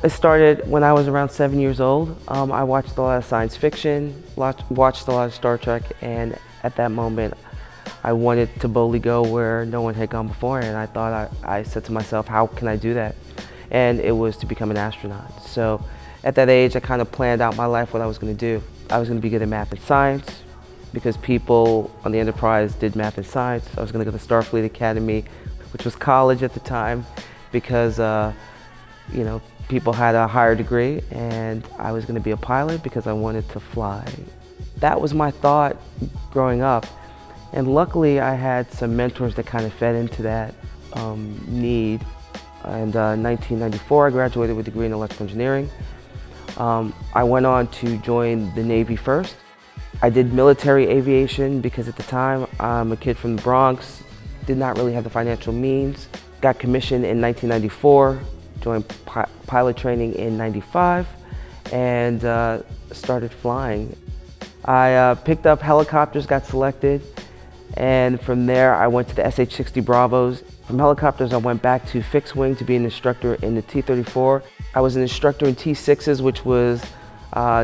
It started when I was around 7 years old. I watched a lot of science fiction, watched a lot of Star Trek, and at that moment I wanted to boldly go where no one had gone before, and I thought I said to myself, how can I do that? And it was to become an astronaut. So at that age I kind of planned out my life, what I was going to do. I was going to be good at math and science because people on the Enterprise did math and science. I was going to go to Starfleet Academy, which was college at the time, because you know, people had a higher degree, and I was going to be a pilot because I wanted to fly. That was my thought growing up, and luckily I had some mentors that kind of fed into that need. And in 1994 I graduated with a degree in electrical engineering. I went on to join the Navy first. I did military aviation because at the time I'm a kid from the Bronx, did not really have the financial means. Got commissioned in 1994, joined pilot training in 95, and started flying. I picked up helicopters, got selected, and from there I went to the SH-60 Bravos. From helicopters I went back to fixed wing to be an instructor in the T-34. I was an instructor in T-6s, which was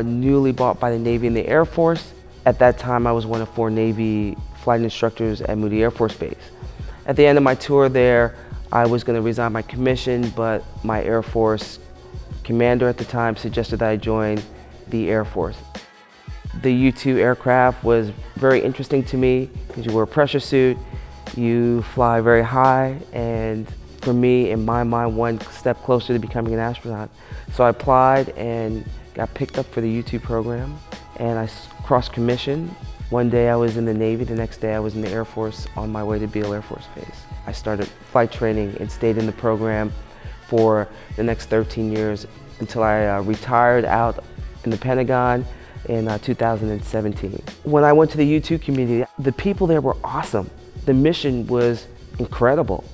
newly bought by the Navy and the Air Force. At that time I was one of 4 Navy flight instructors at Moody Air Force Base. At the end of my tour there, I was going to resign my commission, but my Air Force commander at the time suggested that I join the Air Force. The U-2 aircraft was very interesting to me because you wear a pressure suit, you fly very high, and for me, in my mind, one step closer to becoming an astronaut. So I applied and got picked up for the U-2 program, and I cross-commissioned. One day I was in the Navy, the next day I was in the Air Force on my way to Beale Air Force Base. I started flight training and stayed in the program for the next 13 years until I retired out in the Pentagon in 2017. When I went to the U-2 community, the people there were awesome. The mission was incredible.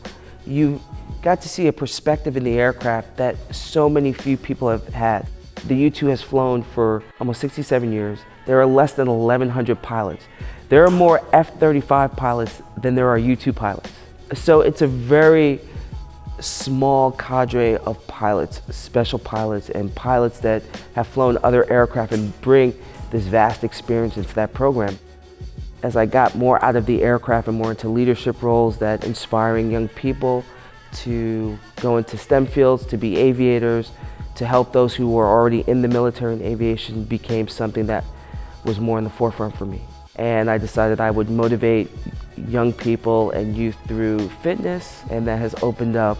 You got to see a perspective in the aircraft that so many few people have had. The U-2 has flown for almost 67 years. There are less than 1,100 pilots. There are more F-35 pilots than there are U-2 pilots. So it's a very small cadre of pilots, special pilots, and pilots that have flown other aircraft and bring this vast experience into that program. As I got more out of the aircraft and more into leadership roles, that inspiring young people to go into STEM fields, to be aviators, to help those who were already in the military and aviation became something that was more in the forefront for me. And I decided I would motivate young people and youth through fitness, and that has opened up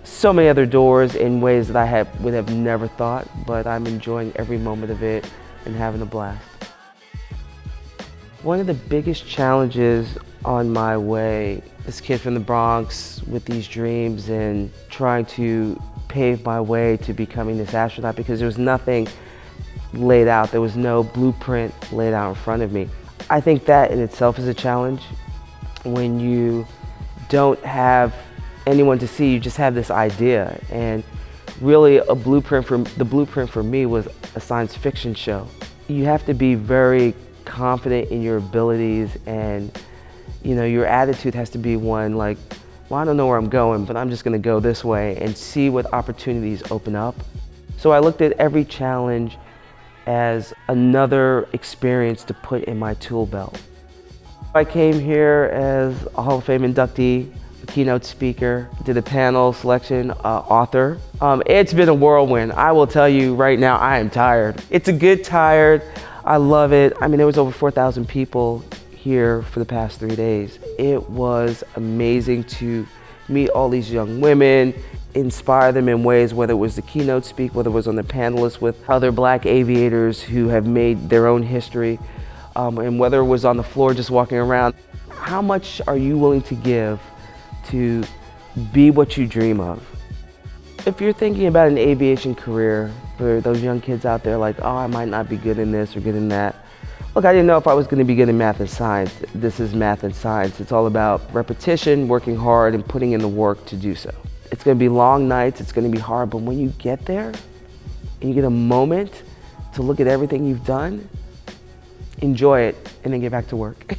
so many other doors in ways that I would have never thought, but I'm enjoying every moment of it and having a blast. One of the biggest challenges on my way, this kid from the Bronx with these dreams and trying to pave my way to becoming this astronaut, because there was nothing laid out, there was no blueprint laid out in front of me. I think that in itself is a challenge. When you don't have anyone to see, you just have this idea, and really the blueprint for me was a science fiction show. You have to be very confident in your abilities, and your attitude has to be one like, well, I don't know where I'm going, but I'm just going to go this way and see what opportunities open up. So I looked at every challenge as another experience to put in my tool belt. I came here as a Hall of Fame inductee, a keynote speaker, did a panel selection, author. It's been a whirlwind. I will tell you right now, I am tired. It's a good tired. I love it. I mean, there was over 4,000 people here for the past 3 days. It was amazing to meet all these young women, inspire them in ways, whether it was the keynote speak, whether it was on the panelists with other Black aviators who have made their own history, and whether it was on the floor just walking around. How much are you willing to give to be what you dream of? If you're thinking about an aviation career, for those young kids out there like, oh, I might not be good in this or good in that. Look, I didn't know if I was going to be good in math and science. This is math and science. It's all about repetition, working hard, and putting in the work to do so. It's going to be long nights, it's going to be hard, but when you get there and you get a moment to look at everything you've done, enjoy it and then get back to work.